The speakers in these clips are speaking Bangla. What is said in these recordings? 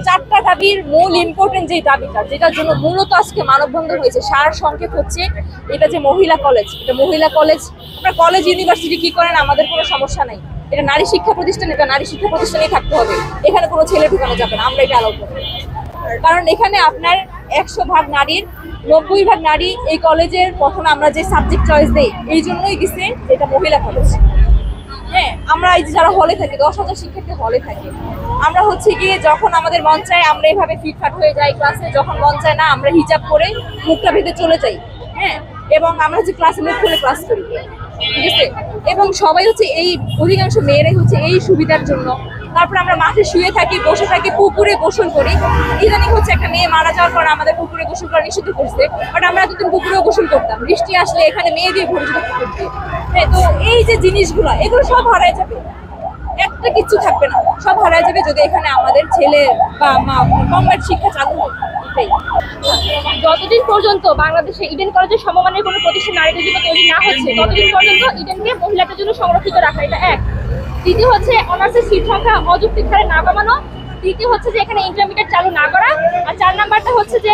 চারটা দাবির মূল ইম্পর্টেন্ট যে দাবিটা, যেটার জন্য মূলত আজকে মানববন্ধন হয়েছে, সার সংক্ষেপ হচ্ছে এটা যে মহিলা কলেজ, এটা মহিলা কলেজ। আপনারা কলেজ ইউনিভার্সিটি কি করেন, আমাদের কোনো সমস্যা নাই। এটা নারী শিক্ষা প্রতিষ্ঠান, এটা নারী শিক্ষা প্রতিষ্ঠানেই থাকতে হবে। এখানে কোনো ছেলে ঢুকানো যাবে না, আমরা এটা অ্যালাউ করব। কারণ এখানে আপনার 100 ভাগ নারীর 90 ভাগ নারী এই কলেজের প্রথমে আমরা যে সাবজেক্ট চয়েস দেই এই জন্যই দিচ্ছে এটা মহিলা কলেজ। হ্যাঁ, আমরা এই যে যারা হলে থাকি, 10,000 শিক্ষার্থী হলে থাকে, আমরা হচ্ছে গিয়ে যখন আমাদের মন চায় আমরা এইভাবে ফিটফাট হয়ে যাই ক্লাসে, যখন মন চায় না আমরা হিজাব করে মুখটা ভেতরে চলে যাই। হ্যাঁ, এবং আমরা হচ্ছে ক্লাসে মুখ খুলে ক্লাস করি, ঠিক আছে। এবং সবাই হচ্ছে এই অধিকাংশ মেয়েরাই হচ্ছে এই সুবিধার জন্য। তারপর আমরা মাঠে শুয়ে থাকি, বসে থাকি, পুকুরে গোসল করি। ইদানিং হচ্ছে একটা মেয়ে মারা যাওয়ার পর আমাদের পুকুরে গোসল করা নিষিদ্ধ করছে, বাট আমরা এতদিন পুকুরেও গোসল করতাম। বৃষ্টি আসলে এখানে মেয়ে দিয়ে ভরে যেত পুকুর দিয়ে। হ্যাঁ, তো এই যে জিনিসগুলো এগুলো সব হারায় যাবে, একটা কিচ্ছু থাকবে না, সব হারায় যাবে যদি এখানে আমাদের ছেলে বা মা কমব্যাট শিক্ষা চালু হয়। যতদিন পর্যন্ত বাংলাদেশে ইডেন কলেজের সমমানের কোনো প্রতিষ্ঠান নারীদের জন্য তৈরি না হচ্ছে, ততদিন পর্যন্ত ইডেনকে মহিলাদের জন্য সংরক্ষিত রাখা, এটা এক। দ্বিতীয় হচ্ছে অনার্সের সিট সংখ্যা অযৌক্তিক হারে না কমানো। তৃতীয় হচ্ছে যে এখানে ইন্টারমিডিয়েট চালু না করা। আর 4 নাম্বারটা হচ্ছে যে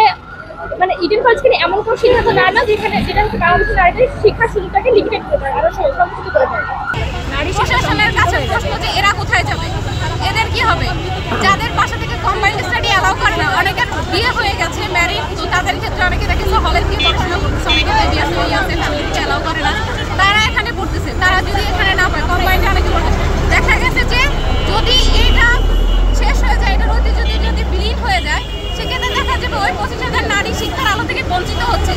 মানে ইডেন কলেজকে এমন কোনো সিদ্ধান্ত নেয় না যেটা হচ্ছে বাংলাদেশের নারীদের শিক্ষার সুযোগটাকে লিমিটেড করে দেয়, আরো সংকুচিত করে দেয়। নারী প্রশাসনের কাছে প্রশ্ন যে এরা কোথায় যাবে, এদের কি হবে? যাদের বাসা থেকে কম্বাইন্ড স্টাডি অ্যালাউ করে না, অনেকের বিয়ে হয়ে গেছে ম্যারিড, তো তাদের ক্ষেত্রে অনেকে দেখেছে হলের কি পড়াশোনা করতেছে, অনেকে বিয়ে হয়ে আছে ফ্যামিলিকে অ্যালাউ করে না, তারা এখানে পড়তেছে। তারা যদি এখানে না পায়, কম্বাইন্ডে অনেকে পড়তেছে। দেখা গেছে যে যদি এইটা শেষ হয়ে যায়, এটার ঐতিহ্য যদি বিলীন হয়ে যায়, সেক্ষেত্রে দেখা যাবে ওই 25,000 নারী শিক্ষার আলো থেকে বঞ্চিত হচ্ছে।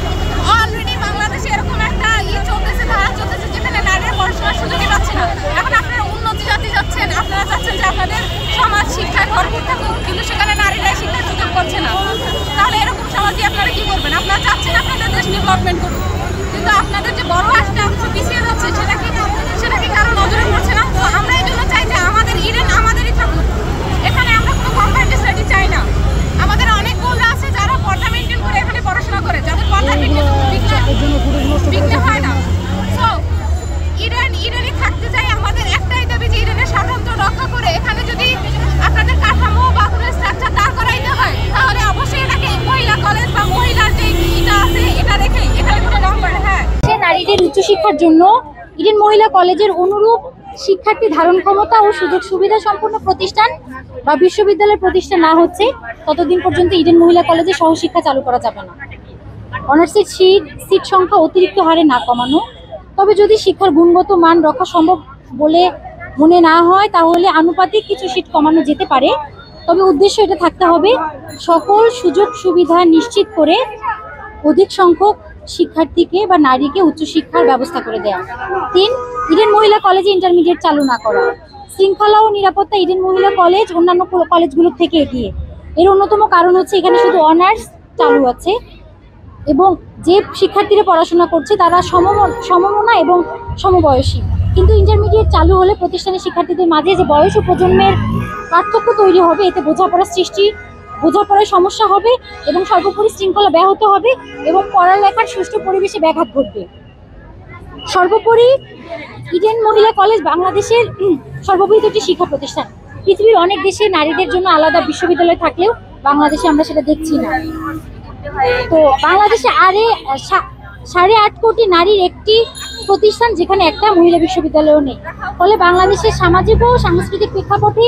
অলরেডি বাংলাদেশে এরকম একটা চলতেছে, ধারা চলতেছে যেখানে নারীরা পড়াশোনার সুযোগই পাচ্ছে না। এখন আপনারা উন্নতি জাতি যাচ্ছেন, আপনারা চাচ্ছেন যে আপনাদের সমাজ শিক্ষায় ভরপুর থাকুক, কিন্তু সেখানে নারীরাই শিক্ষার সুযোগ পাচ্ছে না। তাহলে এরকম সমাজে আপনারা কি করবেন? আপনারা চাচ্ছেন আপনাদের দেশ ডেভেলপমেন্ট করুক, কিন্তু আপনাদের যে বড় আশটা পিছিয়ে যাচ্ছে সেটা কি কারো নজরে পড়ছে না? তো আমরা এই জন্য চাই যে আমাদের ইডেন আমাদেরই থাকুক, এখানে আমরা কোনো কম্বাইন্ড স্টাডি চাই না। আমাদের অনেক বোনরা আছে যারা পর্দা মেনটেন করে এখানে পড়াশোনা করে, যাদের পর্দা বিঘ্ন হয় না। সো ইডেনই থাকতে চাই। আমাদের একটাই দাবি যে ইডেনের সাধারণত রক্ষা করে এখানে যদি আপনাদের কাঠামো বা কোনো স্ট্রাকচার দাঁড় করাইতে হয়, তাহলে অবশ্যই এটাকে মহিলা কলেজ বা মহিলার যে এটা আছে এটা রেখে এখানে কোনো নম্বর। হ্যাঁ, নারীদের উচ্চশিক্ষার জন্য ইডেন মহিলা কলেজের অনুরূপ শিক্ষার্থী ধারণ ক্ষমতা ও সুযোগ সুবিধা সম্পন্ন প্রতিষ্ঠান বা বিশ্ববিদ্যালয়ের প্রতিষ্ঠান না হচ্ছে ততদিন পর্যন্ত ইডেন মহিলা কলেজে সহশিক্ষা চালু করা যাবে না। অনার্সের সিট সংখ্যা অতিরিক্ত হারে না কমানো। তবে যদি শিক্ষার গুণগত মান রক্ষা সম্ভব বলে মনে না হয়, তাহলে আনুপাতিক কিছু সিট কমানো যেতে পারে। তবে উদ্দেশ্য এটা থাকতে হবে সকল সুযোগ সুবিধা নিশ্চিত করে অধিক সংখ্যক শিক্ষার্থীকে বা নারীকে উচ্চশিক্ষার ব্যবস্থা করে দেয়া। 3, ইডেন মহিলা কলেজে ইন্টারমিডিয়েট চালু না করা। শৃঙ্খলা ও নিরাপত্তা ইডেন মহিলা কলেজ অন্যান্য কলেজগুলোর থেকে এগিয়ে। এর অন্যতম কারণ হচ্ছে এখানে শুধু অনার্স চালু আছে এবং যে শিক্ষার্থীরা পড়াশোনা করছে তারা সমমনা এবং সমবয়সী। কিন্তু ইন্টারমিডিয়েট চালু হলে প্রতিষ্ঠানের শিক্ষার্থীদের মাঝে যে বয়স ও প্রজন্মের পার্থক্য তৈরি হবে, এতে বোঝাপড়ায় সমস্যা হবে এবং সর্বোপরি শৃঙ্খলা ব্যাহত হবে এবং পড়ালেখার সুষ্ঠু পরিবেশে ব্যাঘাত ঘটবে। সর্বোপরি ইডেন মহিলা কলেজ বাংলাদেশের সর্ববৃহৎ একটি শিক্ষা প্রতিষ্ঠান। পৃথিবীর অনেক দেশে নারীদের জন্য আলাদা বিশ্ববিদ্যালয় থাকলেও বাংলাদেশে আমরা সেটা দেখছি না। তো বাংলাদেশে 8.5 কোটি নারীর একটি প্রতিষ্ঠান, যেখানে একটা মহিলা বিশ্ববিদ্যালয়ও নেই। ফলে বাংলাদেশের সামাজিক ও সাংস্কৃতিক প্রেক্ষাপটে